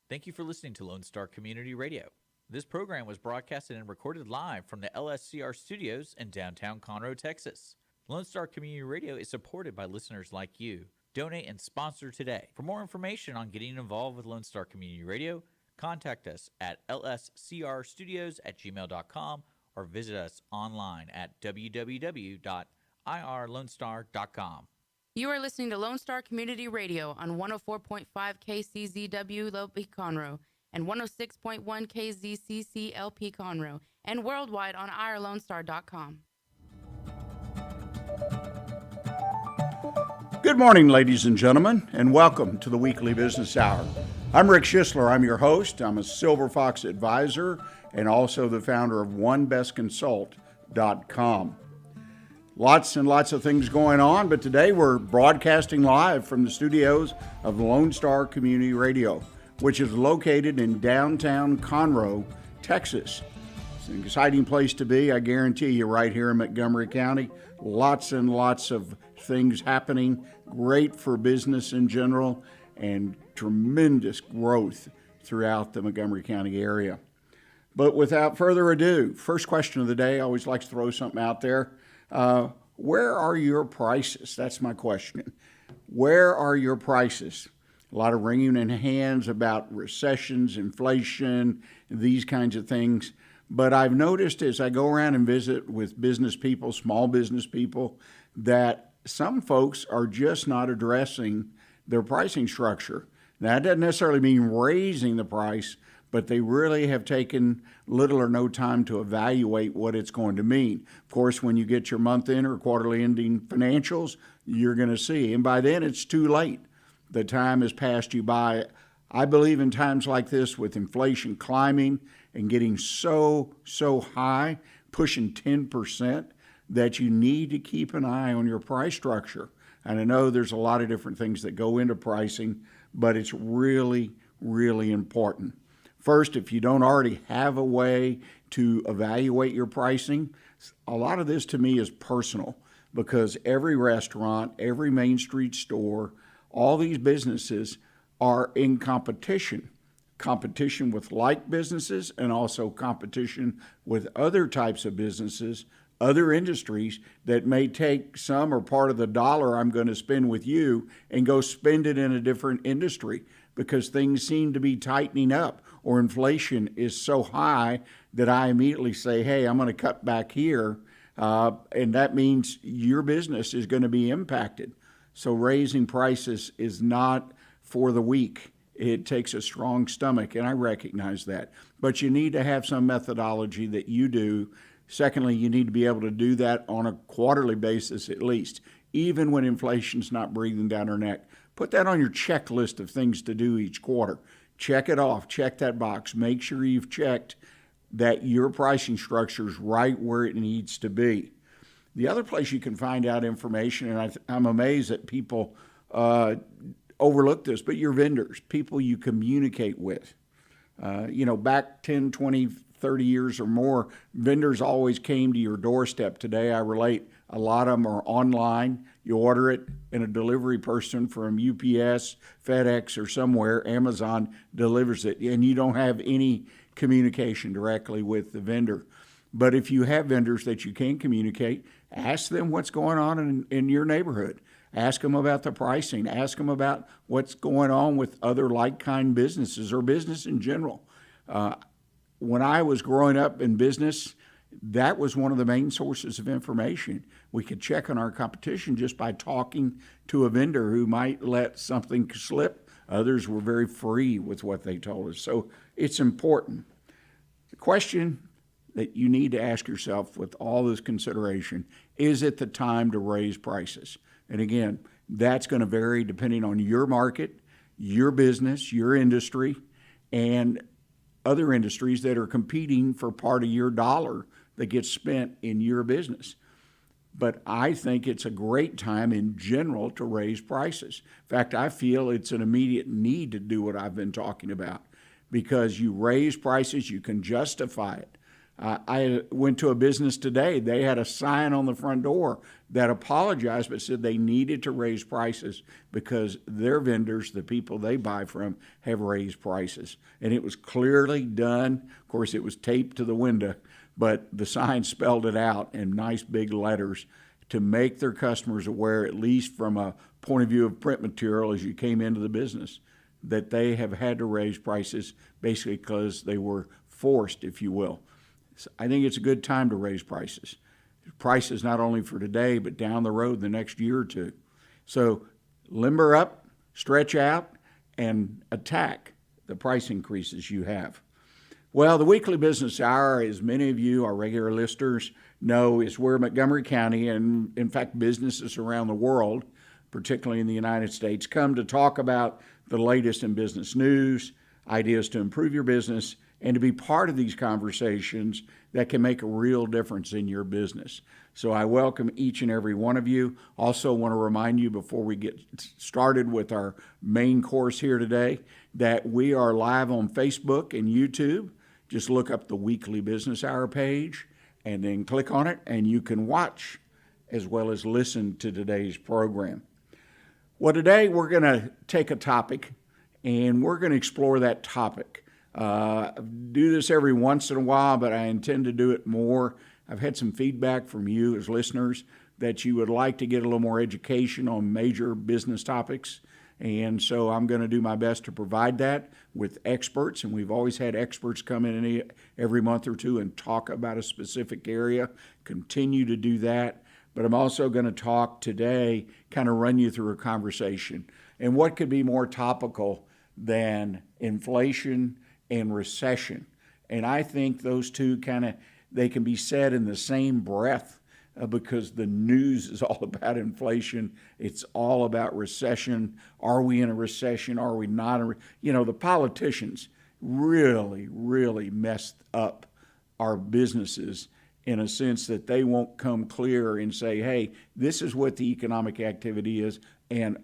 Thank you for listening to Lone Star Community Radio. This program was broadcasted and recorded live from the LSCR studios in downtown Conroe, Texas. Lone Star Community Radio is supported by listeners like you. Donate and sponsor today. For more information on getting involved with Lone Star Community Radio, contact us at lscrstudios@gmail.com or visit us online at www.irlonestar.com. You are listening to Lone Star Community Radio on 104.5 KCZW LP Conroe and 106.1 KZCC LP Conroe and worldwide on irlonestar.com. Good morning, ladies and gentlemen, and welcome to the Weekly Business Hour. I'm Rick Schissler. I'm your host. I'm a Silver Fox advisor and also the founder of OneBestConsult.com. Lots and lots of things going on, but today we're broadcasting live from the studios of Lone Star Community Radio, which is located in downtown Conroe, Texas. It's an exciting place to be, I guarantee you, right here in Montgomery County. Lots and lots of things happening, great for business in general, and tremendous growth throughout the Montgomery County area. But without further ado, first question of the day, I always like to throw something out there. Where are your prices? That's my question. Where are your prices? A lot of wringing in hands about recessions, inflation, these kinds of things. But I've noticed as I go around and visit with business people, small business people, that some folks are just not addressing their pricing structure. Now, that doesn't necessarily mean raising the price, but they really have taken little or no time to evaluate what it's going to mean. Of course, when you get your month-end or quarterly ending financials, you're going to see. And by then, it's too late. The time has passed you by. I believe in times like this, with inflation climbing and getting so high, pushing 10%, that you need to keep an eye on your price structure. And I know there's a lot of different things that go into pricing, but it's really, really important. First, if you don't already have a way to evaluate your pricing, a lot of this to me is personal, because every restaurant, every Main Street store, all these businesses are in competition with like businesses and also competition with other types of businesses, other industries that may take some or part of the dollar I'm going to spend with you and go spend it in a different industry, because things seem to be tightening up, or inflation is so high that I immediately say, hey, I'm going to cut back here, and that means your business is going to be impacted. So raising prices is not for the weak. It takes a strong stomach, and I recognize that. But you need to have some methodology that you do. Secondly, you need to be able to do that on a quarterly basis at least, even when inflation's not breathing down our neck. Put that on your checklist of things to do each quarter. Check it off. Check that box. Make sure you've checked that your pricing structure is right where it needs to be. The other place you can find out information, and I'm amazed that people overlook this, but your vendors, people you communicate with. Back 10, 20, 30 years or more, vendors always came to your doorstep. Today, I relate, a lot of them are online. You order it, and a delivery person from UPS, FedEx, or somewhere, Amazon, delivers it, and you don't have any communication directly with the vendor. But if you have vendors that you can communicate, ask them what's going on in your neighborhood. Ask them about the pricing. Ask them about what's going on with other like-kind businesses or business in general. When I was growing up in business, that was one of the main sources of information. We could check on our competition just by talking to a vendor who might let something slip. Others were very free with what they told us. So it's important. The question that you need to ask yourself with all this consideration, is it the time to raise prices? And again, that's going to vary depending on your market, your business, your industry, and other industries that are competing for part of your dollar that gets spent in your business. But I think it's a great time in general to raise prices. In fact, I feel it's an immediate need to do what I've been talking about, because you raise prices, you can justify it. I went to a business today. They had a sign on the front door that apologized but said they needed to raise prices because their vendors, the people they buy from, have raised prices. And it was clearly done. Of course, it was taped to the window, but the sign spelled it out in nice big letters to make their customers aware, at least from a point of view of print material as you came into the business, that they have had to raise prices basically because they were forced, if you will. So I think it's a good time to raise prices. Prices not only for today, but down the road the next year or two. So limber up, stretch out, and attack the price increases you have. Well, the weekly business hour, as many of you, our regular listeners, know, is where Montgomery County and, in fact, businesses around the world, particularly in the United States, come to talk about the latest in business news, ideas to improve your business, and to be part of these conversations that can make a real difference in your business. So I welcome each and every one of you. Also want to remind you before we get started with our main course here today that we are live on Facebook and YouTube. Just look up the Weekly Business Hour page and then click on it, and you can watch as well as listen to today's program. Well, today we're going to take a topic, and we're going to explore that topic. I do this every once in a while, but I intend to do it more. I've had some feedback from you as listeners that you would like to get a little more education on major business topics. And so I'm going to do my best to provide that with experts. And we've always had experts come in every month or two and talk about a specific area, continue to do that. But I'm also going to talk today, kind of run you through a conversation. And what could be more topical than inflation and recession? And I think those two they can be said in the same breath because the news is all about inflation. It's all about recession. Are we in a recession? Are we not? The politicians really, really messed up our businesses in a sense that they won't come clear and say, hey, this is what the economic activity is, and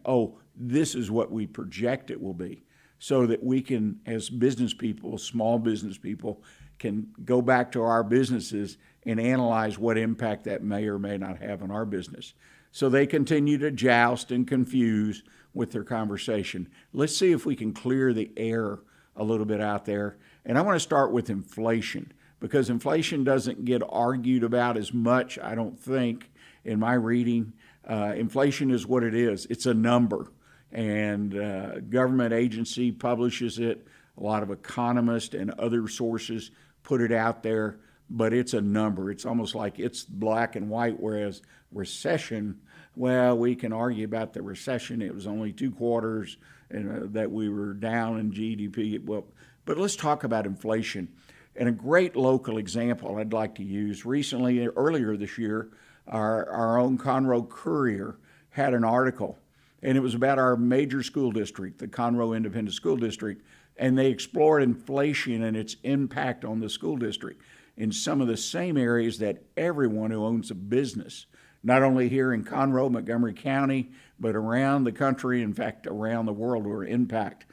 this is what we project it will be. So that we can, as business people, small business people, can go back to our businesses and analyze what impact that may or may not have on our business. So they continue to joust and confuse with their conversation. Let's see if we can clear the air a little bit out there. And I want to start with inflation, because inflation doesn't get argued about as much, I don't think, in my reading. Inflation is what it is. It's a number. And government agency publishes it. A lot of economists and other sources put it out there, but it's a number. It's almost like it's black and white, whereas recession, well, we can argue about the recession. It was only 2 quarters and that we were down in GDP. Well, but let's talk about inflation. And a great local example I'd like to use. Earlier this year, our own Conroe Courier had an article, and it was about our major school district, the Conroe Independent School District, and they explored inflation and its impact on the school district in some of the same areas that everyone who owns a business, not only here in Conroe, Montgomery County, but around the country, in fact, around the world, were impacted.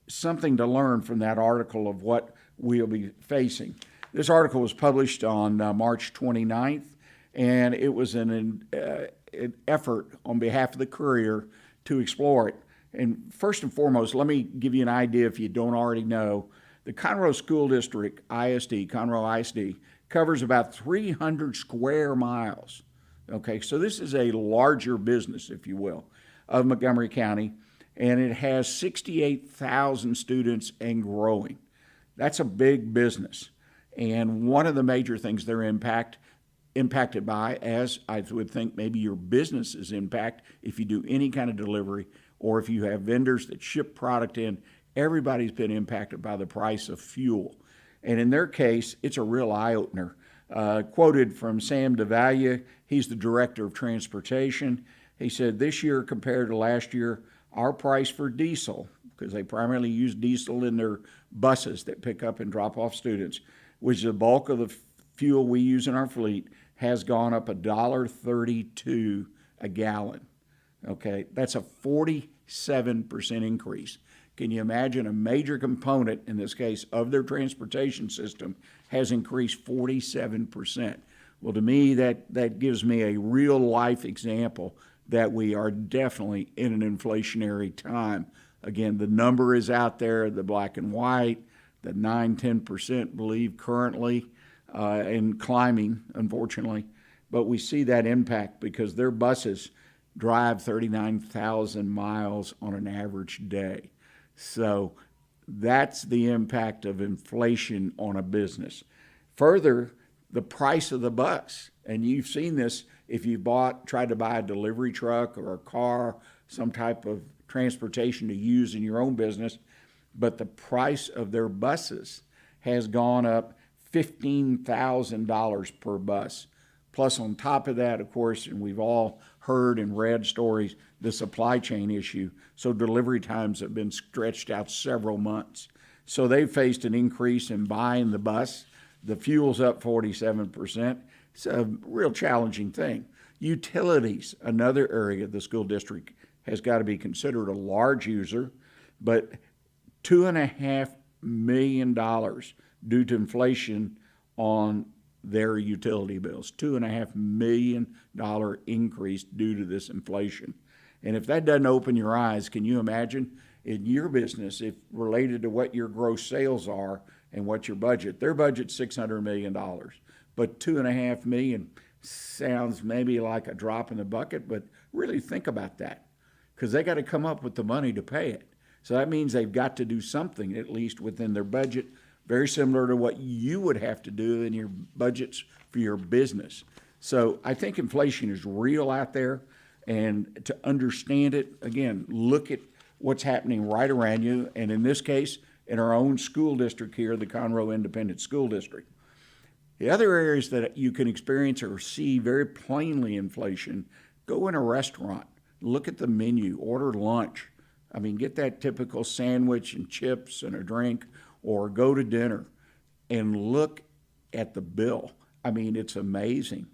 Something to learn from that article of what we'll be facing. This article was published on March 29th, and it was an effort on behalf of the Courier to explore it. And first and foremost, let me give you an idea if you don't already know. The Conroe School District, ISD, Conroe ISD, covers about 300 square miles. Okay, so this is a larger business, if you will, of Montgomery County, and it has 68,000 students and growing. That's a big business. And one of the major things they're impacted by, as I would think maybe your business is impacted if you do any kind of delivery or if you have vendors that ship product in, everybody's been impacted by the price of fuel. And in their case, it's a real eye-opener. Quoted from Sam DeValia, he's the director of transportation. He said, this year compared to last year, our price for diesel, because they primarily use diesel in their buses that pick up and drop off students, which is the bulk of the fuel we use in our fleet, has gone up $1.32 a gallon. Okay, that's a 47% increase Can you imagine a major component, in this case, of their transportation system has increased 47%? Well, to me, that gives me a real life example that we are definitely in an inflationary time. Again, the number is out there, the black and white, the 9-10% believe currently, and climbing, unfortunately. But we see that impact because their buses drive 39,000 miles on an average day. So that's the impact of inflation on a business. Further, the price of the bus, and you've seen this if you tried to buy a delivery truck or a car, some type of transportation to use in your own business, but the price of their buses has gone up $15,000 per bus. Plus, on top of that, of course, and we've all heard and read stories, the supply chain issue. So delivery times have been stretched out several months. So they've faced an increase in buying the bus. The fuel's up 47%. It's a real challenging thing. Utilities, another area the school district has got to be considered a large user, but $2.5 million due to inflation on their utility bills. $2.5 million increase due to this inflation. And if that doesn't open your eyes, can you imagine in your business, if related to what your gross sales are and what your budget, their budget's $600 million, but $2.5 million sounds maybe like a drop in the bucket, but really think about that because they got to come up with the money to pay it. So that means they've got to do something, at least within their budget, very similar to what you would have to do in your budgets for your business. So I think inflation is real out there, and to understand it, again, look at what's happening right around you, and in this case, in our own school district here, the Conroe Independent School District. The other areas that you can experience or see very plainly inflation, go in a restaurant, look at the menu, order lunch. I mean, get that typical sandwich and chips and a drink, or go to dinner and look at the bill. I mean, it's amazing.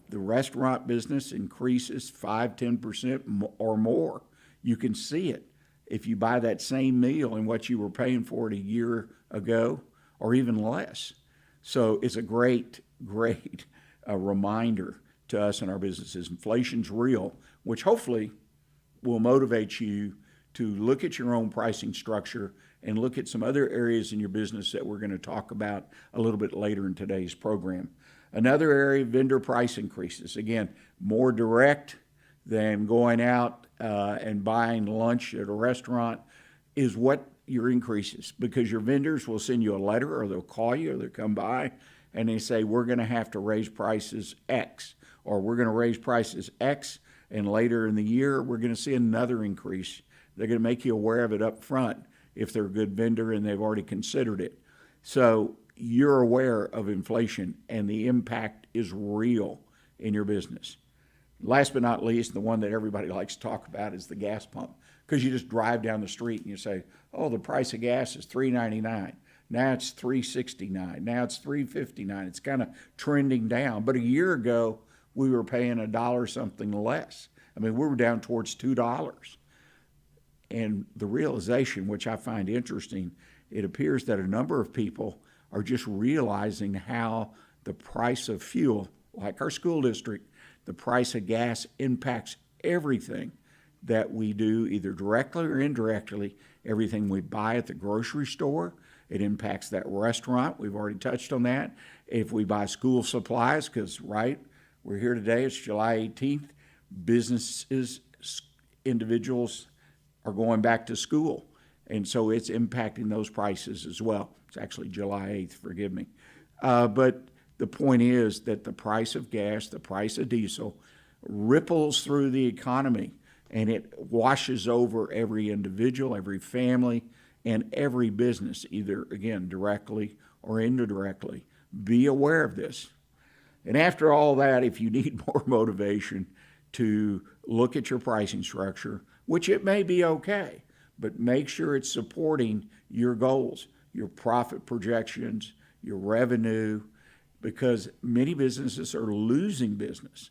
The restaurant business increases 5-10% or more. You can see it if you buy that same meal and what you were paying for it a year ago or even less. So it's a great reminder to us in our businesses. Inflation's real, which hopefully will motivate you to look at your own pricing structure and look at some other areas in your business that we're going to talk about a little bit later in today's program. Another area, vendor price increases. Again, more direct than going out and buying lunch at a restaurant is what your increases, because your vendors will send you a letter or they'll call you or they'll come by and they say, we're going to have to raise prices X, or we're going to raise prices X, and later in the year, we're going to see another increase. They're going to make you aware of it up front if they're a good vendor and they've already considered it. So you're aware of inflation and the impact is real in your business. Last but not least, the one that everybody likes to talk about is the gas pump, because you just drive down the street and you say, oh, the price of gas is $3.99. Now it's $3.69. Now it's $3.59. It's kind of trending down. But a year ago, we were paying $1 something less. I mean, we were down towards $2. And the realization, which I find interesting, it appears that a number of people are just realizing how the price of fuel, like our school district, the price of gas impacts everything that we do, either directly or indirectly. Everything we buy at the grocery store, it impacts that restaurant. We've already touched on that. If we buy school supplies, because, right, we're here today, it's July 18th, businesses, individuals are going back to school. And so it's impacting those prices as well. It's actually July 8th, forgive me. But the point is that the price of gas, the price of diesel, ripples through the economy, and it washes over every individual, every family, and every business, either, again, directly or indirectly. Be aware of this. And after all that, if you need more motivation to look at your pricing structure, which it may be okay, but make sure it's supporting your goals, your profit projections, your revenue, because many businesses are losing business,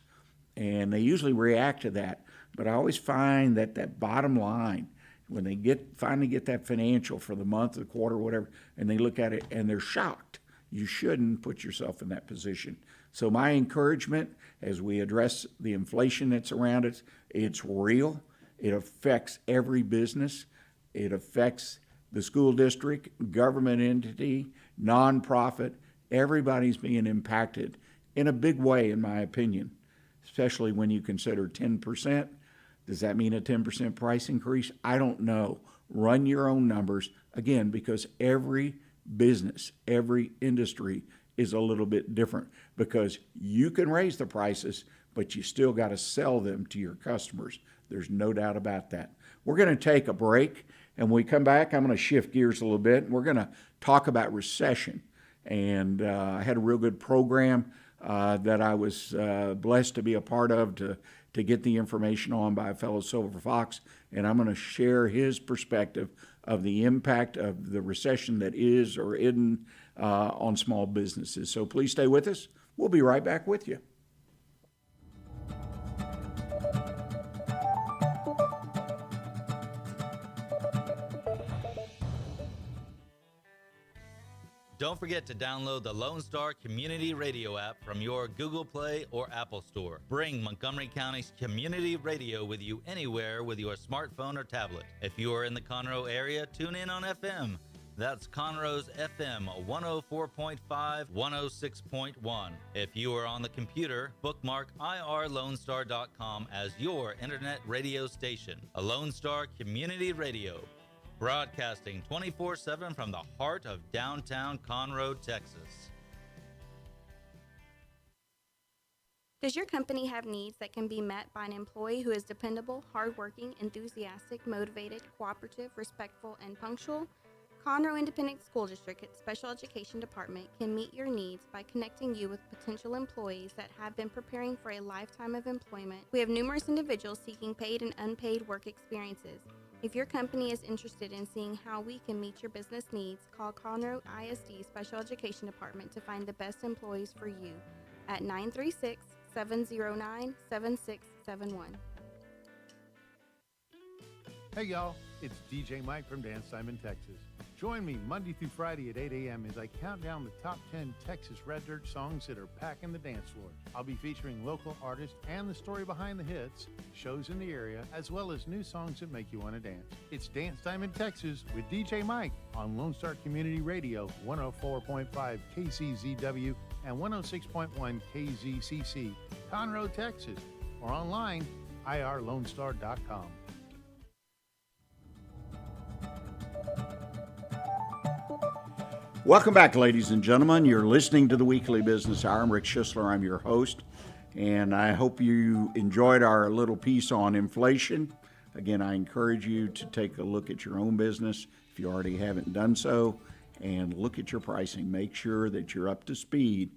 and they usually react to that. But I always find that that bottom line, when they finally get that financial for the month, the quarter, whatever, and they look at it and they're shocked. You shouldn't put yourself in that position. So my encouragement as we address the inflation that's around us, it's real. It affects every business. It affects the school district, government entity, nonprofit. Everybody's being impacted in a big way, in my opinion, especially when you consider 10%. Does that mean a 10% price increase? I don't know. Run your own numbers, again, because every business, every industry is a little bit different, because you can raise the prices, but you still got to sell them to your customers. There's no doubt about that. We're going to take a break, and when we come back, I'm going to shift gears a little bit, and we're going to talk about recession. And I had a real good program that I was blessed to be a part of to get the information on by a fellow Silver Fox, and I'm going to share his perspective of the impact of the recession that is or isn't on small businesses. So please stay with us. We'll be right back with you. Don't forget to download the Lone Star Community Radio app from your Google Play or Apple Store. Bring Montgomery County's community radio with you anywhere with your smartphone or tablet. If you are in the Conroe area, tune in on FM. That's Conroe's FM 104.5, 106.1. If you are on the computer, bookmark irlonestar.com as your internet radio station. A Lone Star Community Radio. Broadcasting 24/7 from the heart of downtown Conroe, Texas. Does your company have needs that can be met by an employee who is dependable, hardworking, enthusiastic, motivated, cooperative, respectful, and punctual? Conroe Independent School District Special Education Department can meet your needs by connecting you with potential employees that have been preparing for a lifetime of employment. We have numerous individuals seeking paid and unpaid work experiences. If your company is interested in seeing how we can meet your business needs, call Conroe ISD Special Education Department to find the best employees for you at 936-709-7671. Hey y'all, it's DJ Mike from Dance Time in Texas. Join me Monday through Friday at 8 a.m. as I count down the top 10 Texas Red Dirt songs that are packing the dance floor. I'll be featuring local artists and the story behind the hits, shows in the area, as well as new songs that make you want to dance. It's Dance Time in Texas with DJ Mike on Lone Star Community Radio, 104.5 KCZW and 106.1 KZCC, Conroe, Texas, or online, irlonestar.com. Welcome back, ladies and gentlemen. You're listening to the Weekly Business Hour. I'm Rick Schissler. I'm your host, and I hope you enjoyed our little piece on inflation. Again, I encourage you to take a look at your own business if you already haven't done so, and look at your pricing. Make sure that you're up to speed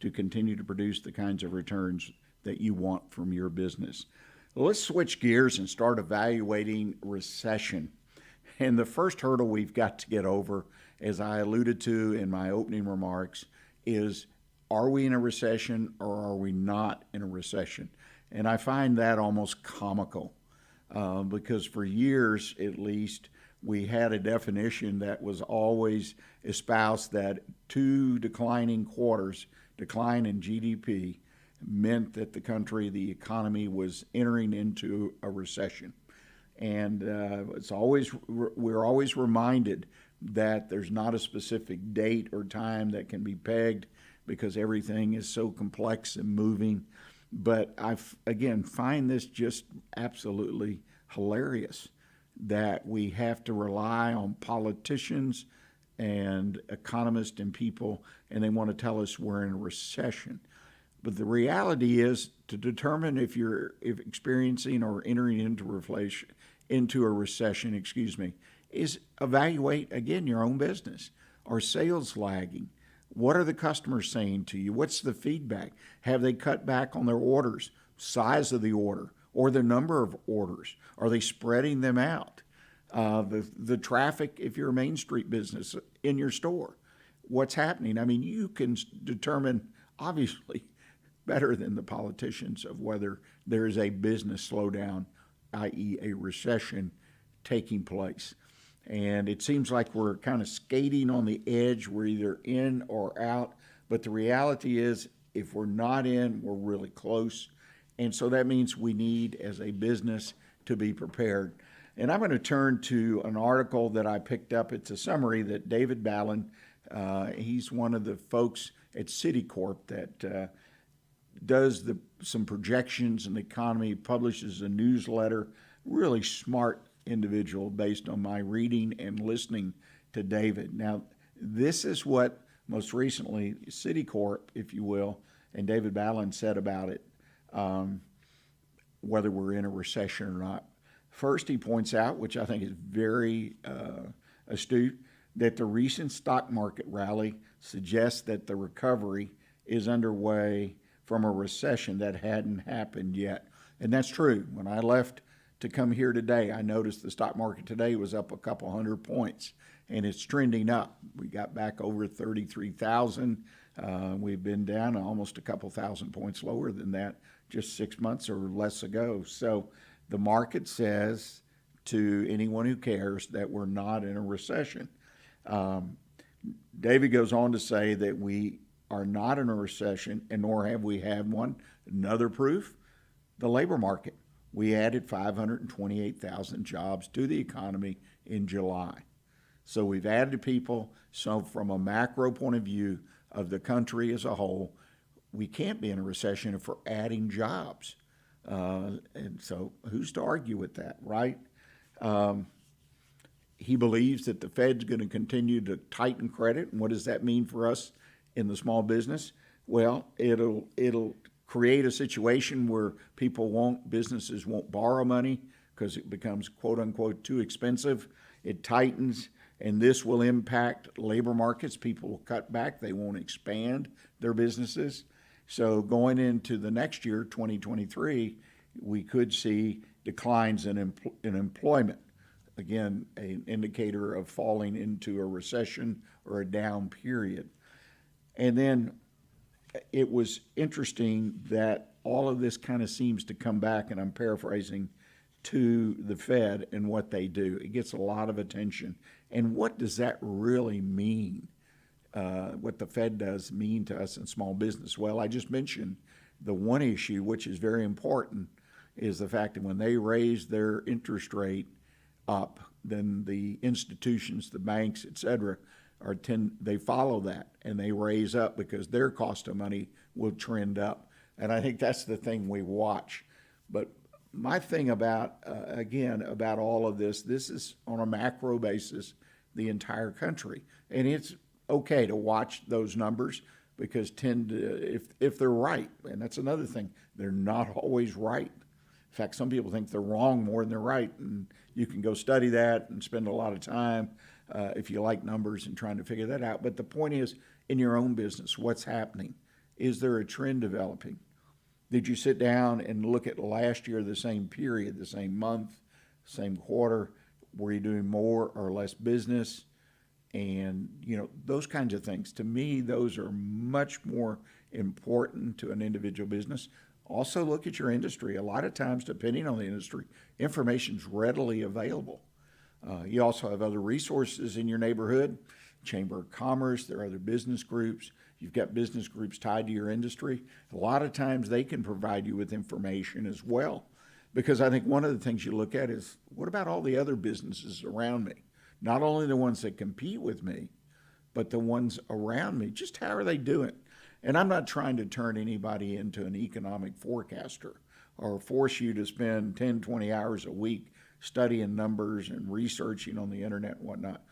to continue to produce the kinds of returns that you want from your business. Well, let's switch gears and start evaluating recession. And the first hurdle we've got to get over, as I alluded to in my opening remarks, is are we in a recession or are we not in a recession? And I find that almost comical because for years, at least, we had a definition that was always espoused that 2 declining quarters, decline in GDP, meant that the country, the economy, was entering into a recession. And we're always reminded that there's not a specific date or time that can be pegged because everything is so complex and moving. But I, again, find this just absolutely hilarious that we have to rely on politicians and economists and people, and they want to tell us we're in a recession. But the reality is, to determine if you're experiencing or entering into a recession, is evaluate, again, your own business. Are sales lagging? What are the customers saying to you? What's the feedback? Have they cut back on their orders, size of the order, or the number of orders? Are they spreading them out? The traffic, if you're a Main Street business in your store, what's happening? I mean, you can determine, obviously, better than the politicians of whether there is a business slowdown, i.e. a recession, taking place. And it seems like we're kind of skating on the edge. We're either in or out. But the reality is, if we're not in, we're really close. And so that means we need, as a business, to be prepared. And I'm going to turn to an article that I picked up. It's a summary that David Ballin, he's one of the folks at Citicorp that does some projections in the economy, publishes a newsletter, really smart individual based on my reading and listening to David. Now, this is what most recently Citicorp, if you will, and David Ballin said about it, whether we're in a recession or not. First, he points out, which I think is very astute, that the recent stock market rally suggests that the recovery is underway from a recession that hadn't happened yet. And that's true. When I left to come here today, I noticed the stock market today was up a couple hundred points, and it's trending up. We got back over 33,000. We've been down almost a couple thousand points lower than that just 6 months or less ago. So the market says to anyone who cares that we're not in a recession. David goes on to say that we are not in a recession, and nor have we had one. Another proof, the labor market. We added 528,000 jobs to the economy in July. So we've added people. So from a macro point of view of the country as a whole, we can't be in a recession if we're adding jobs. And so who's to argue with that, right? He believes that the Fed's going to continue to tighten credit. And what does that mean for us in the small business? Well, it'll create a situation where businesses won't borrow money because it becomes quote unquote too expensive. It tightens, and this will impact labor markets. People will cut back. They won't expand their businesses. So going into the next year, 2023, we could see declines in employment. Again, an indicator of falling into a recession or a down period. And then it was interesting that all of this kind of seems to come back, and I'm paraphrasing, to the Fed and what they do. It gets a lot of attention. And what does that really mean? What the Fed does mean to us in small business? Well, I just mentioned the one issue, which is very important, is the fact that when they raise their interest rate up, then the institutions, the banks, et cetera, they follow that and they raise up because their cost of money will trend up. And I think that's the thing we watch. But my thing about all of this is on a macro basis, the entire country. And it's okay to watch those numbers because if they're right, and that's another thing, they're not always right. In fact, some people think they're wrong more than they're right, and you can go study that and spend a lot of time if you like numbers and trying to figure that out. But the point is, in your own business, what's happening? Is there a trend developing? Did you sit down and look at last year, the same period, the same month, same quarter? Were you doing more or less business? And, those kinds of things. To me, those are much more important to an individual business. Also, look at your industry. A lot of times, depending on the industry, information's readily available. You also have other resources in your neighborhood, Chamber of Commerce, there are other business groups. You've got business groups tied to your industry. A lot of times they can provide you with information as well. Because I think one of the things you look at is, what about all the other businesses around me? Not only the ones that compete with me, but the ones around me. Just how are they doing? And I'm not trying to turn anybody into an economic forecaster or force you to spend 10, 20 hours a week studying numbers and researching on the internet and whatnot.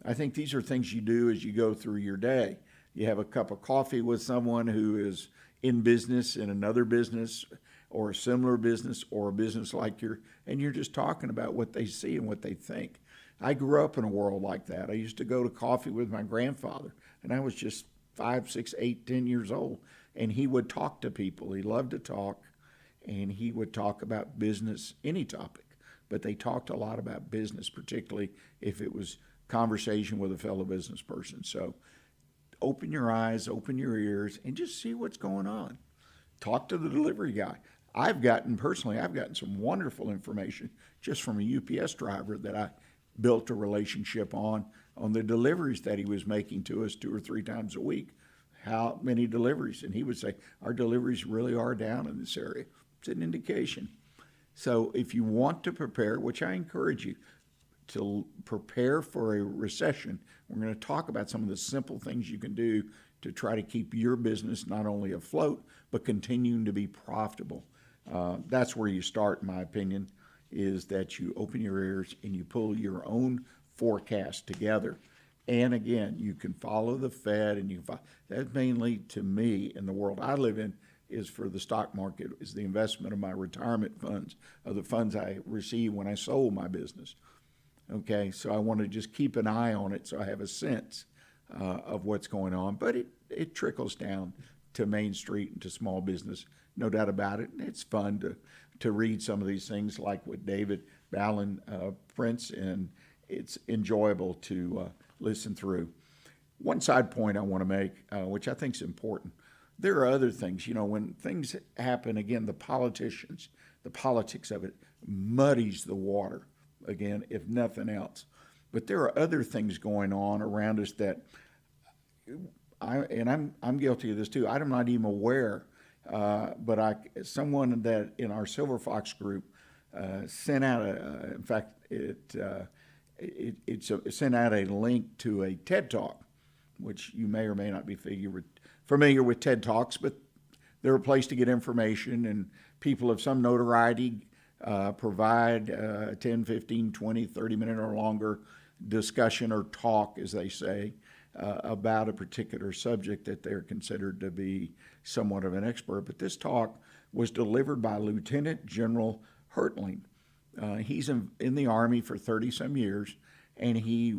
I think these are things you do as you go through your day. You have a cup of coffee with someone who is in business, in another business, or a similar business, or a business like and you're just talking about what they see and what they think. I grew up in a world like that. I used to go to coffee with my grandfather, and I was just 5, 6, 8, 10 years old, and he would talk to people. He loved to talk, and he would talk about business, any topic, but they talked a lot about business, particularly if it was conversation with a fellow business person. So open your eyes, open your ears, and just see what's going on. Talk to the delivery guy. I've gotten some wonderful information just from a UPS driver that I built a relationship on the deliveries that he was making to us 2 or 3 times a week. How many deliveries? And he would say, our deliveries really are down in this area. It's an indication. So if you want to prepare, which I encourage you to prepare for a recession, we're going to talk about some of the simple things you can do to try to keep your business not only afloat, but continuing to be profitable. That's where you start, in my opinion, is that you open your ears and you pull your own forecast together. And again, you can follow the Fed, and that's mainly, to me, in the world I live in, is for the stock market, is the investment of my retirement funds, of the funds I received when I sold my business. Okay, so I want to just keep an eye on it so I have a sense of what's going on. But it trickles down to Main Street and to small business, no doubt about it. It's fun to read some of these things like what David Ballin prints, and it's enjoyable to listen through. One side point I want to make, which I think is important, there are other things. When things happen, again, the politics of it muddies the water, again, if nothing else. But there are other things going on around us that I'm guilty of this too. I'm not even aware, but someone that in our Silver Fox group sent out it sent out a link to a TED Talk, which you may or may not be familiar with TED Talks, but they're a place to get information, and people of some notoriety provide 10, 15, 20, 30-minute or longer discussion or talk, as they say, about a particular subject that they're considered to be somewhat of an expert. But this talk was delivered by Lieutenant General Hertling. He's in the Army for 30-some years, and he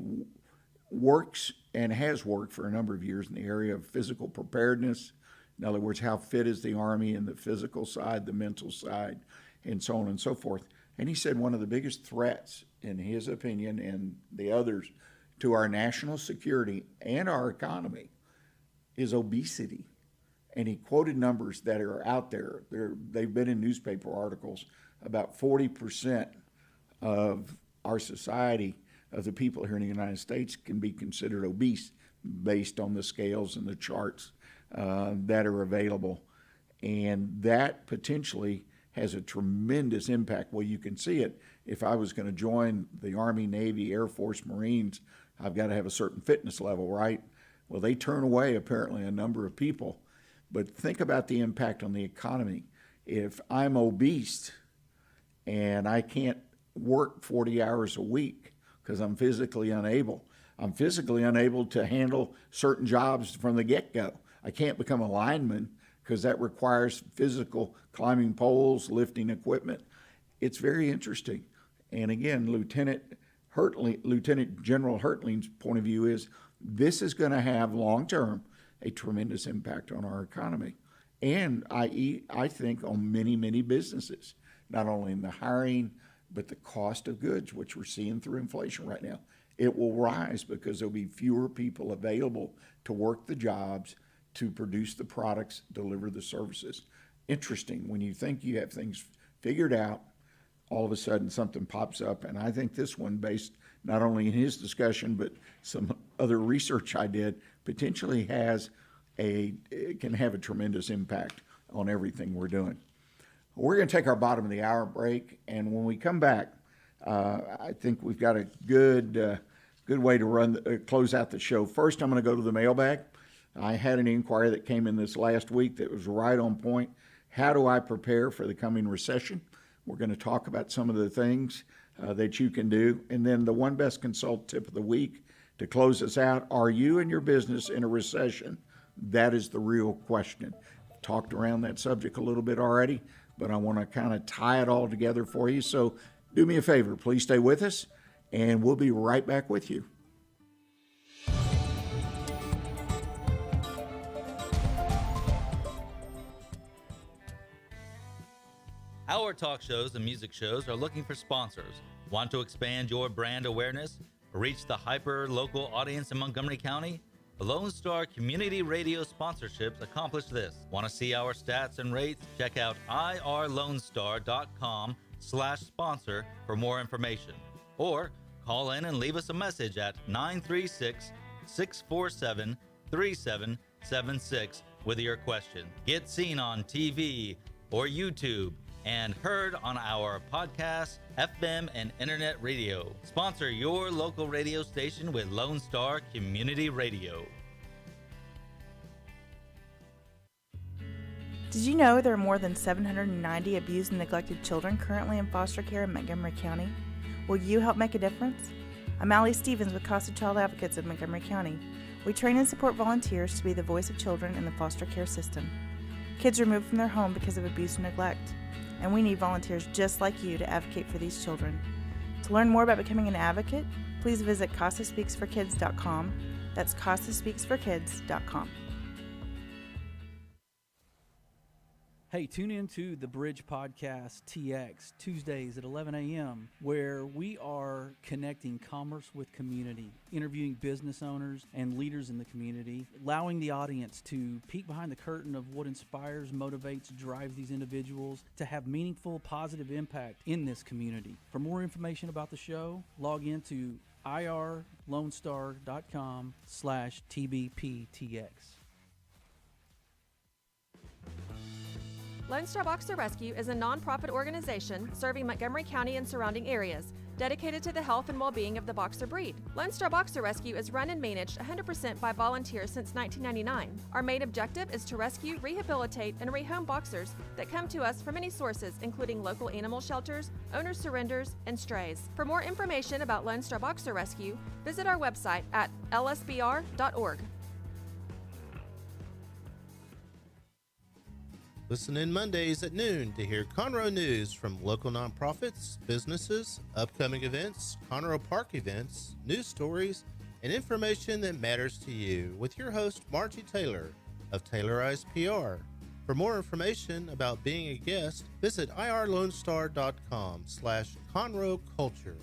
works and has worked for a number of years in the area of physical preparedness. In other words, how fit is the Army in the physical side, the mental side, and so on and so forth. And he said one of the biggest threats, in his opinion, and the others, to our national security and our economy is obesity. And he quoted numbers that are out there. They've been in newspaper articles. About 40% of our society, of the people here in the United States, can be considered obese based on the scales and the charts that are available. And that potentially has a tremendous impact. Well, you can see it. If I was going to join the Army, Navy, Air Force, Marines, I've got to have a certain fitness level, right? Well, they turn away apparently a number of people. But think about the impact on the economy. If I'm obese and I can't work 40 hours a week because I'm physically unable to handle certain jobs from the get-go. I can't become a lineman because that requires physical climbing poles, lifting equipment. It's very interesting. And again, Lieutenant General Hertling's point of view is this is going to have long-term a tremendous impact on our economy. And I think on many, many businesses, not only in the hiring, but the cost of goods, which we're seeing through inflation right now. It will rise because there'll be fewer people available to work the jobs, to produce the products, deliver the services. Interesting, when you think you have things figured out, all of a sudden something pops up. And I think this one, based not only in his discussion, but some other research I did, potentially can have a tremendous impact on everything we're doing. We're going to take our bottom of the hour break, and when we come back, I think we've got a good way to close out the show. First, I'm going to go to the mailbag. I had an inquiry that came in this last week that was right on point. How do I prepare for the coming recession? We're going to talk about some of the things that you can do. And then the One Best Consult tip of the week to close us out. Are you and your business in a recession? That is the real question. Talked around that subject a little bit already, but I want to kind of tie it all together for you. So do me a favor, please stay with us, and we'll be right back with you. Our talk shows and music shows are looking for sponsors. Want to expand your brand awareness? Reach the hyper-local audience in Montgomery County? The Lone Star Community Radio sponsorships accomplish this. Want to see our stats and rates? Check out irlonestar.com/sponsor for more information. Or call in and leave us a message at 936-647-3776 with your question. Get seen on TV or YouTube and heard on our podcast, FM, and internet radio. Sponsor your local radio station with Lone Star Community Radio. Did you know there are more than 790 abused and neglected children currently in foster care in Montgomery County? Will you help make a difference? I'm Allie Stevens with Casa Child Advocates of Montgomery County. We train and support volunteers to be the voice of children in the foster care system. Kids removed from their home because of abuse and neglect. And we need volunteers just like you to advocate for these children. To learn more about becoming an advocate, please visit CasaSpeaksForKids.com. That's CasaSpeaksForKids.com. Hey, tune in to the Bridge Podcast TX Tuesdays at 11 a.m., where we are connecting commerce with community, interviewing business owners and leaders in the community, allowing the audience to peek behind the curtain of what inspires, motivates, drives these individuals to have meaningful, positive impact in this community. For more information about the show, log into irlonestar.com/TBPTX. Lone Star Boxer Rescue is a nonprofit organization serving Montgomery County and surrounding areas, dedicated to the health and well-being of the boxer breed. Lone Star Boxer Rescue is run and managed 100% by volunteers since 1999. Our main objective is to rescue, rehabilitate, and rehome boxers that come to us from many sources, including local animal shelters, owner surrenders, and strays. For more information about Lone Star Boxer Rescue, visit our website at lsbr.org. Listen in Mondays at noon to hear Conroe news from local nonprofits, businesses, upcoming events, Conroe Park events, news stories, and information that matters to you with your host, Margie Taylor of Taylorized PR. For more information about being a guest, visit irlonestar.com/Conroe Culture.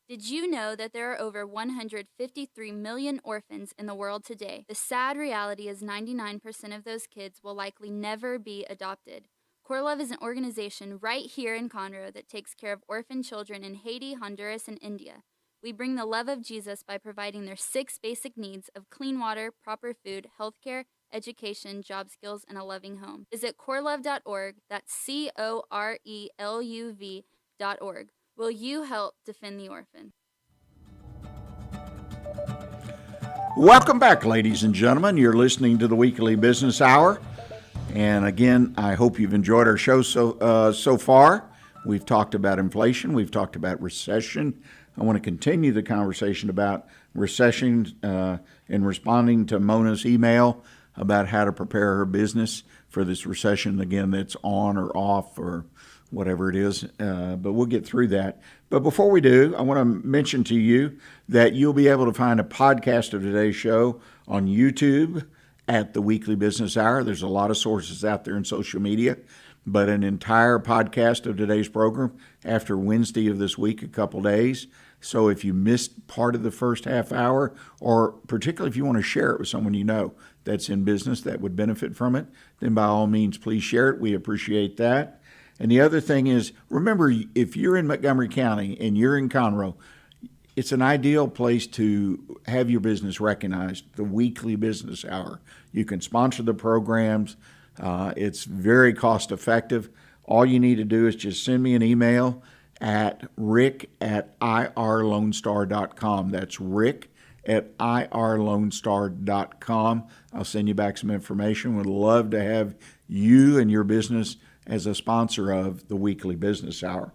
Did you know that there are over 153 million orphans in the world today? The sad reality is 99% of those kids will likely never be adopted. Core Love is an organization right here in Conroe that takes care of orphan children in Haiti, Honduras, and India. We bring the love of Jesus by providing their 6 basic needs of clean water, proper food, healthcare, education, job skills, and a loving home. Visit corelove.org. That's CORELUV.org. Will you help defend the orphan? Welcome back, ladies and gentlemen. You're listening to the Weekly Business Hour. And again, I hope you've enjoyed our show so far. We've talked about inflation. We've talked about recession. I want to continue the conversation about recession in responding to Mona's email about how to prepare her business for this recession, again, that's on or off or whatever it is, but we'll get through that. But before we do, I want to mention to you that you'll be able to find a podcast of today's show on YouTube at the Weekly Business Hour. There's a lot of sources out there in social media, but an entire podcast of today's program after Wednesday of this week, a couple days. So if you missed part of the first half hour, or particularly if you want to share it with someone you know that's in business that would benefit from it, then by all means, please share it. We appreciate that. And the other thing is, remember, if you're in Montgomery County and you're in Conroe, it's an ideal place to have your business recognized, the Weekly Business Hour. You can sponsor the programs. It's very cost effective. All you need to do is just send me an email at rick@irlonestar.com. That's rick@irlonestar.com. I'll send you back some information. Would love to have you and your business as a sponsor of the Weekly Business Hour.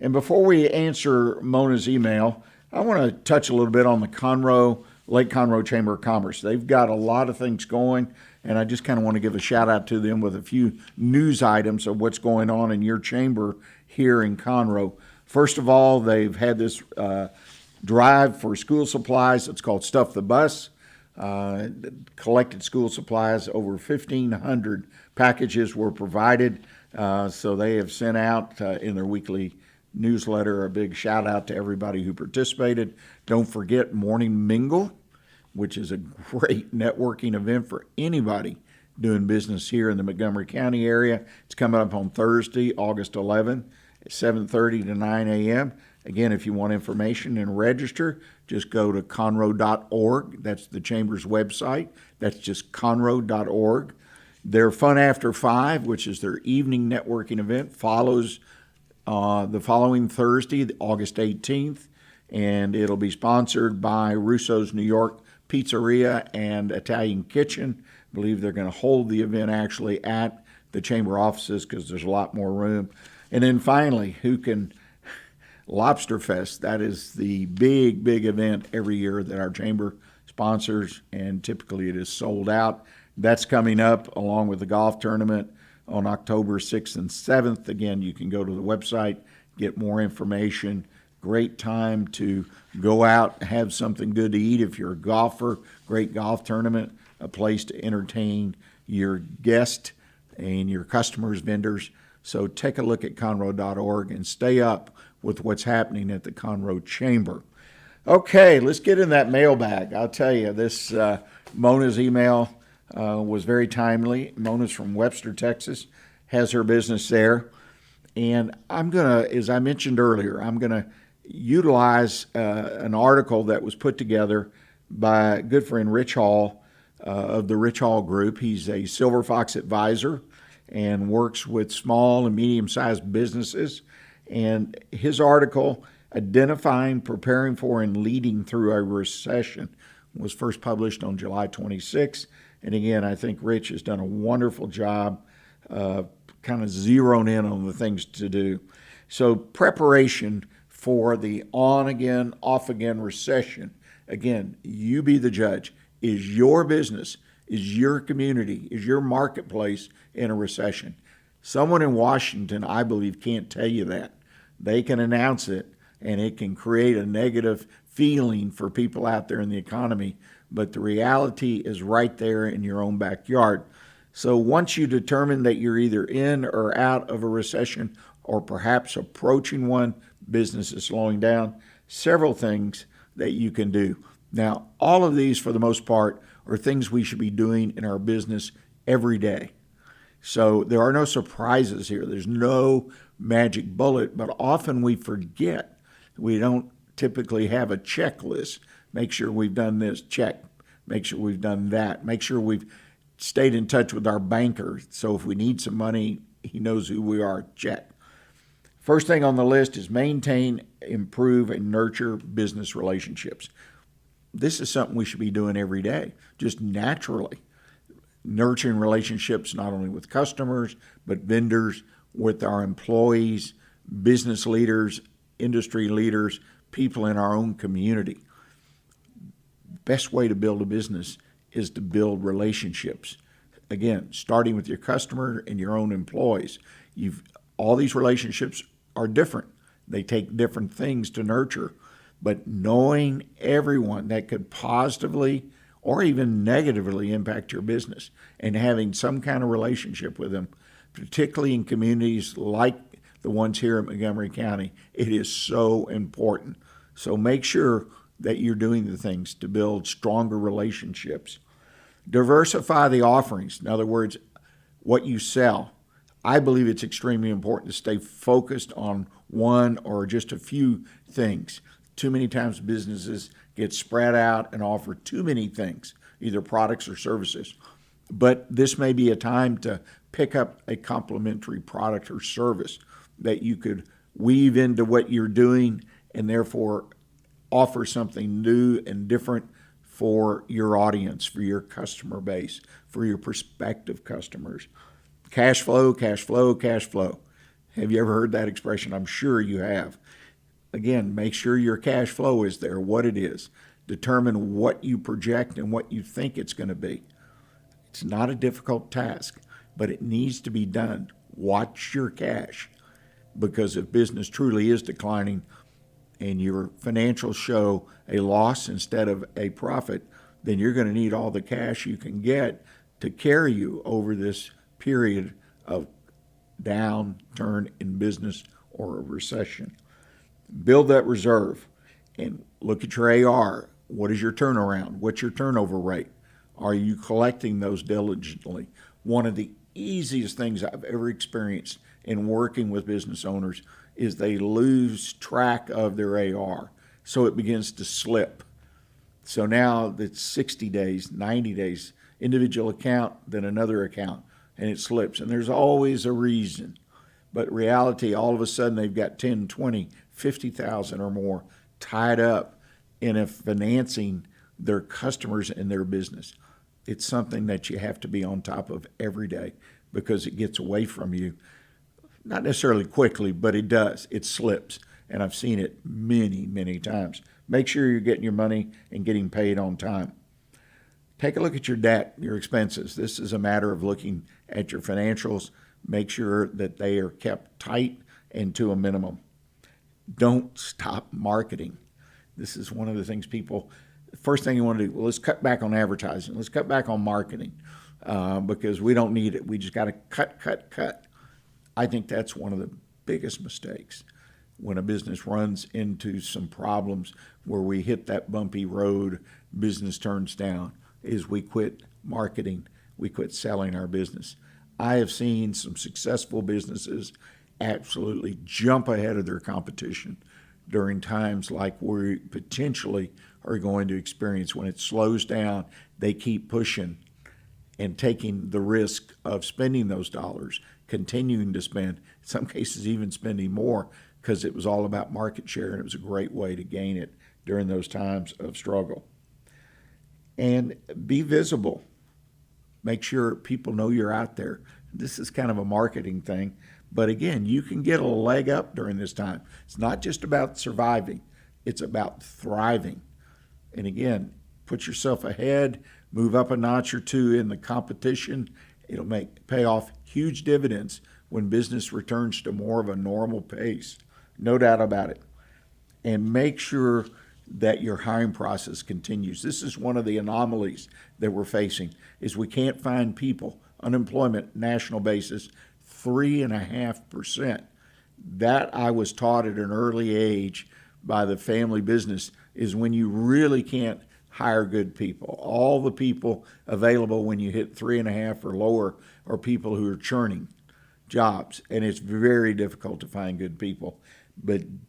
And before we answer Mona's email, I want to touch a little bit on the Lake Conroe Chamber of Commerce. They've got a lot of things going, and I just kind of want to give a shout out to them with a few news items of what's going on in your chamber here in Conroe. First of all, they've had this drive for school supplies. It's called Stuff the Bus. Collected school supplies, over 1,500 packages were provided. So they have sent out in their weekly newsletter a big shout out to everybody who participated. Don't forget Morning Mingle. which is a great networking event for anybody doing business here in the Montgomery County area. It's coming up on Thursday, August 11th at 7:30 to 9 a.m. Again, if you want information and register, just go to conroe.org. That's the Chamber's website. That's just conroe.org. Their Fun After 5, which is their evening networking event, follows the following Thursday, August 18th, and it'll be sponsored by Russo's New York Pizzeria and Italian Kitchen. I believe they're going to hold the event actually at the Chamber offices because there's a lot more room. And then finally, Lobster Fest, that is the big event every year that our Chamber sponsors, and typically it is sold out. That's coming up along with the golf tournament on October 6th and 7th. Again, you can go to the website, get more information. Great time to go out, have something good to eat if you're a golfer. Great golf tournament, a place to entertain your guests and your customers, vendors. So take a look at conroe.org and stay up with what's happening at the Conroe Chamber. Okay, let's get in that mailbag. I'll tell you, this Mona's email was very timely. Mona's from Webster, Texas, has her business there. And I'm going to, as I mentioned earlier, I'm going to utilize an article that was put together by a good friend Rich Hall of the Rich Hall Group. He's a Silver Fox advisor and works with small and medium-sized businesses. And his article, Identifying, Preparing for, and Leading Through a Recession, was first published on July 26th. And again, I think Rich has done a wonderful job kind of zeroing in on the things to do. So preparation for the on-again, off-again recession. Again, you be the judge. Is your business, is your community, is your marketplace in a recession? Someone in Washington, I believe, can't tell you that. They can announce it, and it can create a negative feeling for people out there in the economy, but the reality is right there in your own backyard. So once you determine that you're either in or out of a recession or perhaps approaching one, business is slowing down, several things that you can do. Now, all of these, for the most part, are things we should be doing in our business every day. So there are no surprises here. There's no magic bullet, but often we forget. We don't typically have a checklist. Make sure we've done this, check. Make sure we've done that. Make sure we've stayed in touch with our banker. So if we need some money, he knows who we are, check. First thing on the list is maintain, improve, and nurture business relationships. This is something we should be doing every day, just naturally. Nurturing relationships not only with customers, but vendors, with our employees, business leaders, industry leaders, people in our own community. Best way to build a business is to build relationships. Again, starting with your customer and your own employees. All these relationships are different. They take different things to nurture. But knowing everyone that could positively or even negatively impact your business and having some kind of relationship with them, particularly in communities like the ones here in Montgomery County, it is so important. So make sure that you're doing the things to build stronger relationships. Diversify the offerings. In other words, what you sell. I believe it's extremely important to stay focused on one or just a few things. Too many times businesses get spread out and offer too many things, either products or services. But this may be a time to pick up a complementary product or service that you could weave into what you're doing and therefore offer something new and different for your audience, for your customer base, for your prospective customers. Cash flow, cash flow, cash flow. Have you ever heard that expression? I'm sure you have. Again, make sure your cash flow is there, what it is. Determine what you project and what you think it's going to be. It's not a difficult task, but it needs to be done. Watch your cash, because if business truly is declining and your financials show a loss instead of a profit, then you're going to need all the cash you can get to carry you over this period of downturn in business or a recession. Build that reserve and look at your AR. What is your turnaround? What's your turnover rate? Are you collecting those diligently? One of the easiest things I've ever experienced in working with business owners is they lose track of their AR. So it begins to slip. So now it's 60 days, 90 days, individual account, then another account, and it slips. And there's always a reason. But reality, all of a sudden they've got 10, 20, 50,000 or more tied up in a financing their customers and their business. It's something that you have to be on top of every day because it gets away from you. Not necessarily quickly, but it does. It slips. And I've seen it many, many times. Make sure you're getting your money and getting paid on time. Take a look at your debt, your expenses. This is a matter of looking at your financials. Make sure that they are kept tight and to a minimum. Don't stop marketing. This is one of the things people, first thing you want to do, well, let's cut back on advertising. Let's cut back on marketing because we don't need it. We just got to cut. I think that's one of the biggest mistakes when a business runs into some problems where we hit that bumpy road, business turns down, is we quit marketing, we quit selling our business. I have seen some successful businesses absolutely jump ahead of their competition during times like we potentially are going to experience. When it slows down, they keep pushing and taking the risk of spending those dollars, continuing to spend, in some cases even spending more, because it was all about market share, and it was a great way to gain it during those times of struggle. And be visible. Make sure people know you're out there. This is kind of a marketing thing, but again, you can get a leg up during this time. It's not just about surviving, it's about thriving. And again, put yourself ahead, move up a notch or two in the competition. It'll pay off huge dividends when business returns to more of a normal pace. No doubt about it. And make sure that your hiring process continues. This is one of the anomalies that we're facing, is we can't find people. Unemployment, national basis, 3.5%. That I was taught at an early age by the family business is when you really can't hire good people. All the people available when you hit 3.5 or lower are people who are churning jobs, and it's very difficult to find good people. But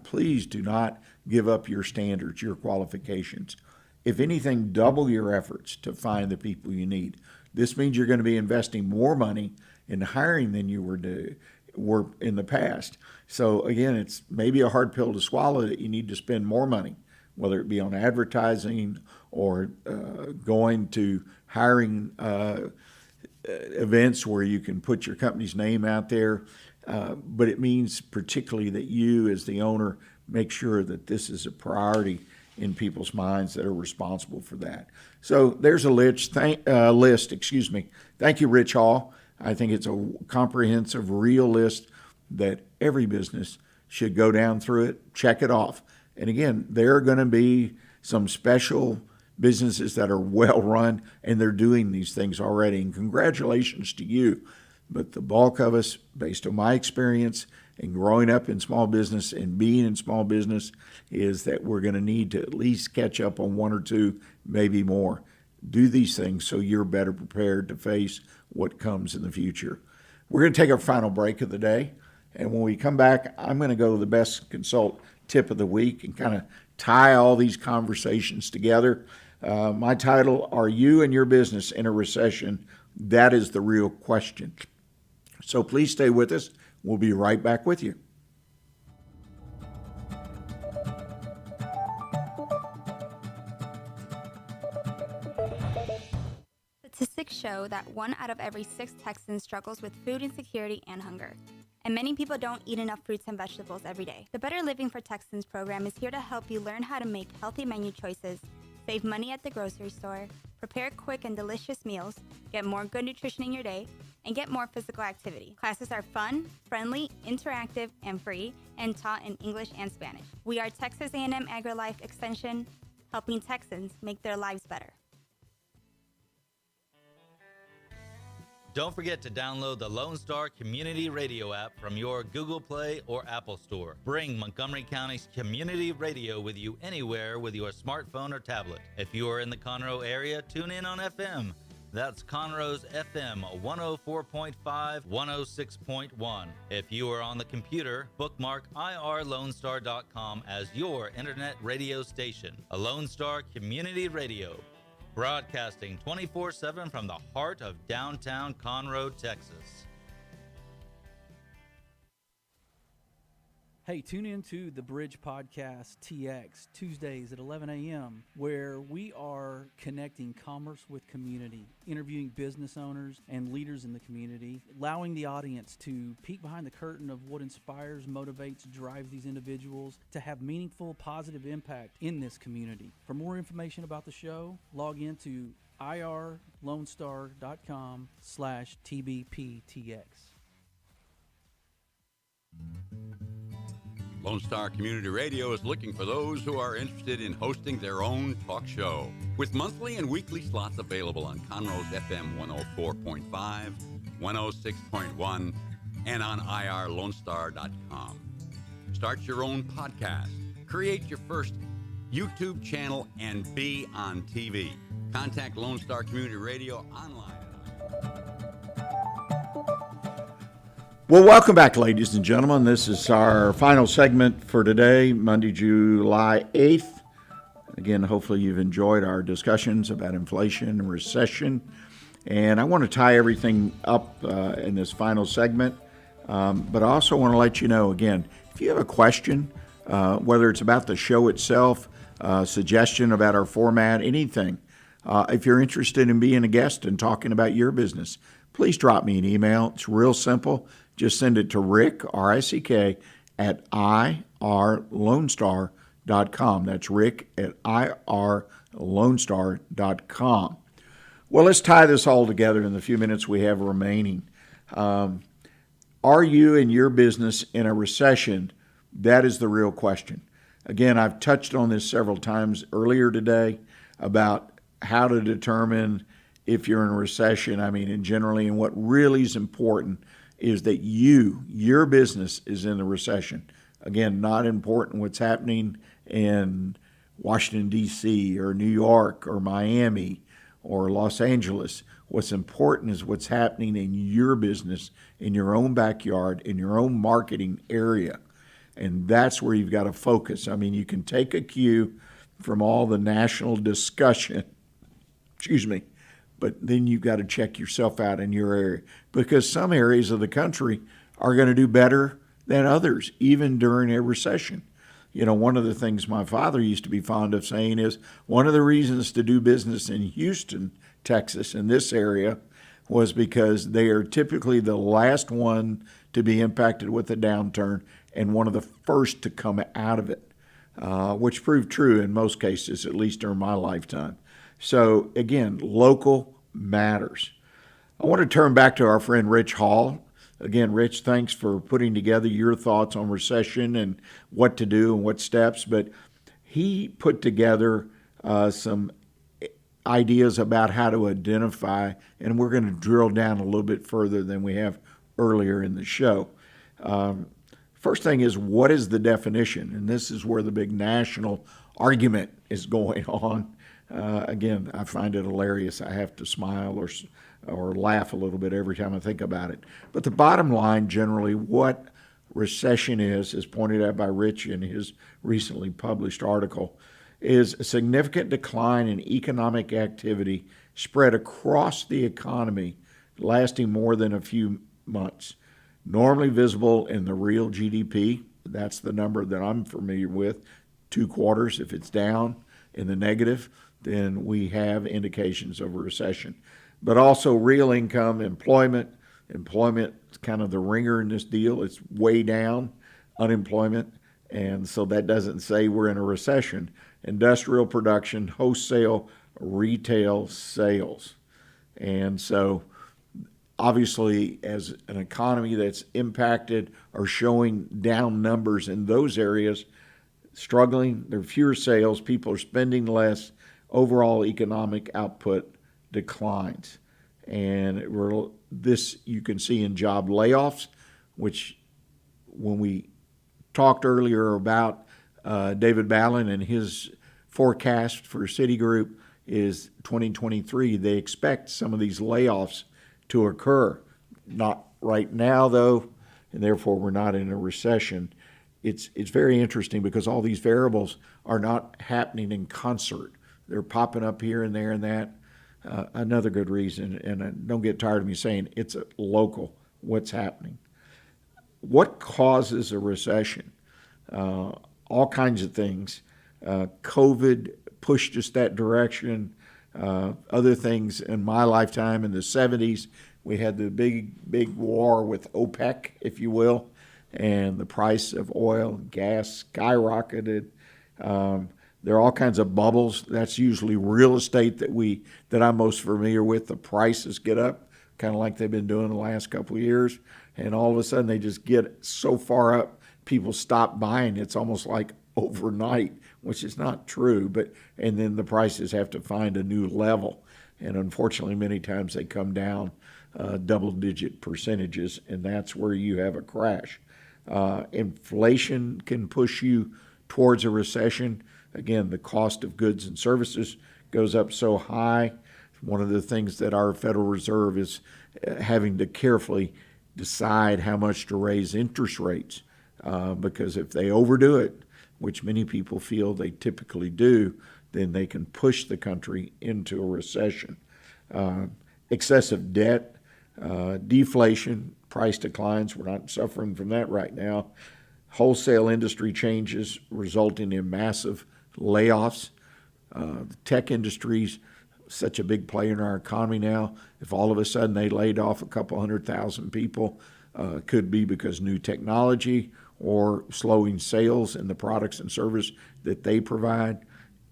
please do not give up your standards, your qualifications. If anything, double your efforts to find the people you need. This means you're going to be investing more money in hiring than you were in the past. So again, it's maybe a hard pill to swallow that you need to spend more money, whether it be on advertising or going to hiring events where you can put your company's name out there. But it means particularly that you as the owner make sure that this is a priority in people's minds that are responsible for that. So there's a list. Thank you, Rich Hall. I think it's a comprehensive, real list that every business should go down through it, check it off. And again, there are going to be some special businesses that are well run, and they're doing these things already. And congratulations to you. But the bulk of us, based on my experience and growing up in small business and being in small business, is that we're going to need to at least catch up on one or two, maybe more. Do these things so you're better prepared to face what comes in the future. We're going to take our final break of the day. And when we come back, I'm going to go to the best consult tip of the week and kind of tie all these conversations together. My title, Are You and Your Business in a Recession? That is the real question. So please stay with us. We'll be right back with you. Statistics show that 1 out of every 6 Texans struggles with food insecurity and hunger. And many people don't eat enough fruits and vegetables every day. The Better Living for Texans program is here to help you learn how to make healthy menu choices, save money at the grocery store, prepare quick and delicious meals, get more good nutrition in your day, and get more physical activity. Classes are fun, friendly, interactive, and free, and taught in English and Spanish. We are Texas A&M AgriLife Extension, helping Texans make their lives better. Don't forget to download the Lone Star Community Radio app from your Google Play or Apple Store. Bring Montgomery County's community radio with you anywhere with your smartphone or tablet. If you are in the Conroe area, tune in on FM. That's Conroe's FM 104.5, 106.1. If you are on the computer, bookmark irlonestar.com as your internet radio station. A Lone Star Community Radio, broadcasting 24/7 from the heart of downtown Conroe, Texas. Hey, tune in to the Bridge Podcast TX Tuesdays at 11 a.m., where we are connecting commerce with community, interviewing business owners and leaders in the community, allowing the audience to peek behind the curtain of what inspires, motivates, drives these individuals to have meaningful, positive impact in this community. For more information about the show, log into irlonestar.com/TBPTX. Lone Star Community Radio is looking for those who are interested in hosting their own talk show, with monthly and weekly slots available on Conroe's FM 104.5, 106.1, and on irlonestar.com. Start your own podcast, create your first YouTube channel, and be on TV. Contact Lone Star Community Radio online. Well, welcome back, ladies and gentlemen. This is our final segment for today, Monday, July 8th. Again, hopefully you've enjoyed our discussions about inflation and recession. And I want to tie everything up in this final segment. But I also want to let you know, again, if you have a question, whether it's about the show itself, suggestion about our format, anything, if you're interested in being a guest and talking about your business, please drop me an email. It's real simple. Just send it to Rick, R-I-C-K, at irlonestar.com. That's Rick at irlonestar.com. Well, let's tie this all together in the few minutes we have remaining. Are you and your business in a recession? That is the real question. Again, I've touched on this several times earlier today about how to determine if you're in a recession. I mean, and generally, and what really is important is that your business is in the recession. Again, not important what's happening in Washington, D.C., or New York, or Miami, or Los Angeles. What's important is what's happening in your business, in your own backyard, in your own marketing area. And that's where you've got to focus. I mean, you can take a cue from all the national discussion, but then you've got to check yourself out in your area, because some areas of the country are going to do better than others, even during a recession. You know, one of the things my father used to be fond of saying is one of the reasons to do business in Houston, Texas, in this area, was because they are typically the last one to be impacted with a downturn and one of the first to come out of it, which proved true in most cases, at least during my lifetime. So again, local matters. I want to turn back to our friend Rich Hall. Again, Rich, thanks for putting together your thoughts on recession and what to do and what steps. But he put together some ideas about how to identify, and we're going to drill down a little bit further than we have earlier in the show. First thing is, what is the definition? And this is where the big national argument is going on. Again, I find it hilarious. I have to smile or laugh a little bit every time I think about it. But the bottom line, generally, what recession is, as pointed out by Rich in his recently published article, is a significant decline in economic activity spread across the economy, lasting more than a few months. Normally visible in the real GDP, that's the number that I'm familiar with, 2 quarters. If it's down in the negative, then we have indications of a recession. But also real income, employment is kind of the ringer in this deal. It's way down, unemployment, and so that doesn't say we're in a recession. Industrial production, wholesale, retail sales. And so obviously, as an economy that's impacted or showing down numbers in those areas, struggling, there are fewer sales, people are spending less, overall economic output declines. And this you can see in job layoffs, which when we talked earlier about David Ballin and his forecast for Citigroup is 2023. They expect some of these layoffs to occur. Not right now, though, and therefore we're not in a recession. It's very interesting because all these variables are not happening in concert. They're popping up here and there and that. Another good reason, and don't get tired of me saying it's a local, what's happening. What causes a recession? All kinds of things. COVID pushed us that direction. Other things in my lifetime in the 70s, we had the big war with OPEC, if you will, and the price of oil and gas skyrocketed. There are all kinds of bubbles. That's usually real estate that I'm most familiar with. The prices get up, kind of like they've been doing the last couple of years, and all of a sudden they just get so far up, people stop buying. It's almost like overnight, which is not true. And then the prices have to find a new level, and unfortunately, many times they come down double-digit percentages, and that's where you have a crash. Inflation can push you towards a recession. Again, the cost of goods and services goes up so high. One of the things that our Federal Reserve is having to carefully decide how much to raise interest rates, because if they overdo it, which many people feel they typically do, then they can push the country into a recession. Excessive debt, deflation, price declines, we're not suffering from that right now. Wholesale industry changes resulting in massive layoffs. The tech industry's such a big player in our economy now. If all of a sudden they laid off a couple 100,000 people, could be because new technology or slowing sales in the products and service that they provide,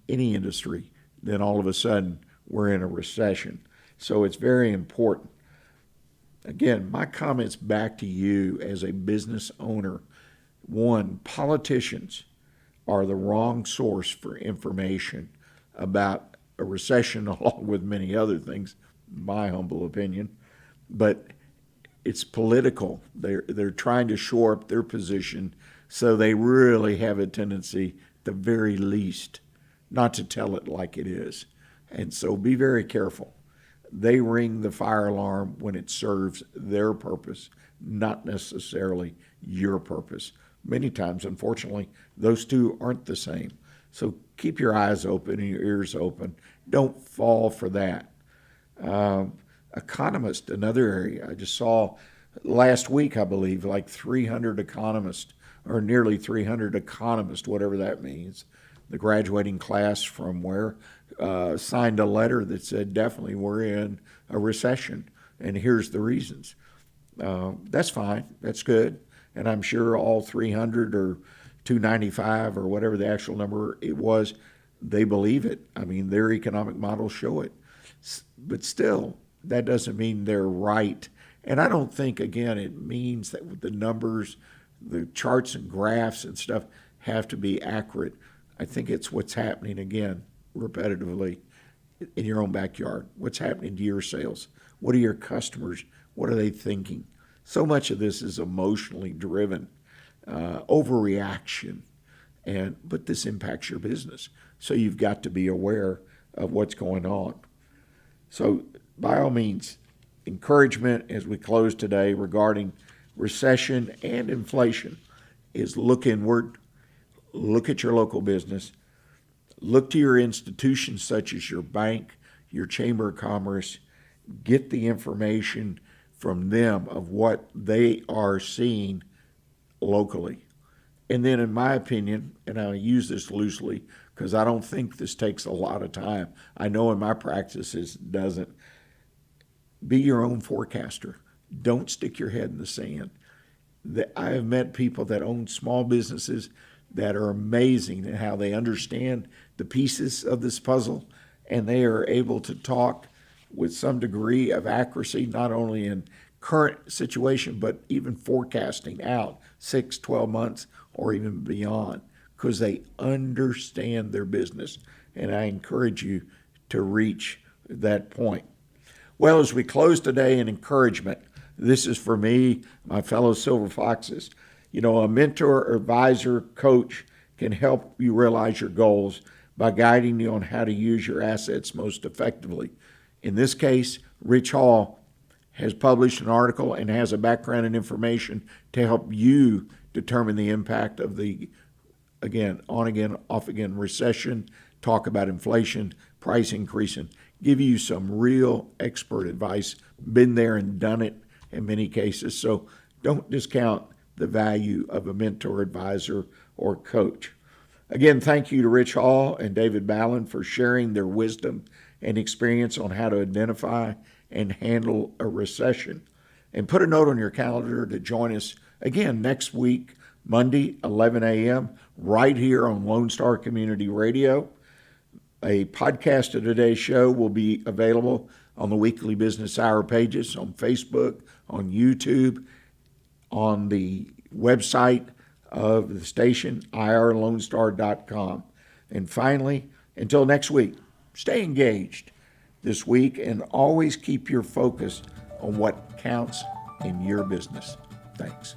any industry, then all of a sudden we're in a recession. So it's very important. Again, my comments back to you as a business owner. One, politicians are the wrong source for information about a recession, along with many other things, my humble opinion. But it's political. They're trying to shore up their position, so they really have a tendency, at the very least, not to tell it like it is. And so be very careful. They ring the fire alarm when it serves their purpose, not necessarily your purpose. Many times, unfortunately, those two aren't the same. So keep your eyes open and your ears open. Don't fall for that. Economist, another area. I just saw last week, I believe, like 300 economists, or nearly 300 economists, whatever that means, the graduating class from where, signed a letter that said, definitely we're in a recession, and here's the reasons. That's fine. That's good. And I'm sure all 300 or 295 or whatever the actual number it was, they believe it. I mean, their economic models show it. But still, that doesn't mean they're right. And I don't think, again, it means that the numbers, the charts and graphs and stuff have to be accurate. I think it's what's happening, again, repetitively, in your own backyard. What's happening to your sales? What are your customers? What are they thinking? So much of this is emotionally driven, overreaction, but this impacts your business. So you've got to be aware of what's going on. So by all means, encouragement as we close today regarding recession and inflation is look inward, look at your local business, look to your institutions such as your bank, your chamber of commerce, get the information from them of what they are seeing locally. And then in my opinion, and I use this loosely because I don't think this takes a lot of time. I know in my practice it doesn't. Be your own forecaster. Don't stick your head in the sand. I have met people that own small businesses that are amazing in how they understand the pieces of this puzzle, and they are able to talk with some degree of accuracy, not only in current situation, but even forecasting out 6, 12 months or even beyond, because they understand their business. And I encourage you to reach that point. Well, as we close today in encouragement, this is for me, my fellow Silver Foxes. You know, a mentor, advisor, coach can help you realize your goals by guiding you on how to use your assets most effectively. In this case, Rich Hall has published an article and has a background and information to help you determine the impact of the, again, on again, off again recession, talk about inflation, price increasing, give you some real expert advice, been there and done it in many cases. So don't discount the value of a mentor, advisor, or coach. Again, thank you to Rich Hall and David Ballin for sharing their wisdom and experience on how to identify and handle a recession. And put a note on your calendar to join us again next week, Monday, 11 a.m., right here on Lone Star Community Radio. A podcast of today's show will be available on the Weekly Business Hour pages on Facebook, on YouTube, on the website of the station, irlonestar.com. And finally, until next week, stay engaged this week and always keep your focus on what counts in your business. Thanks.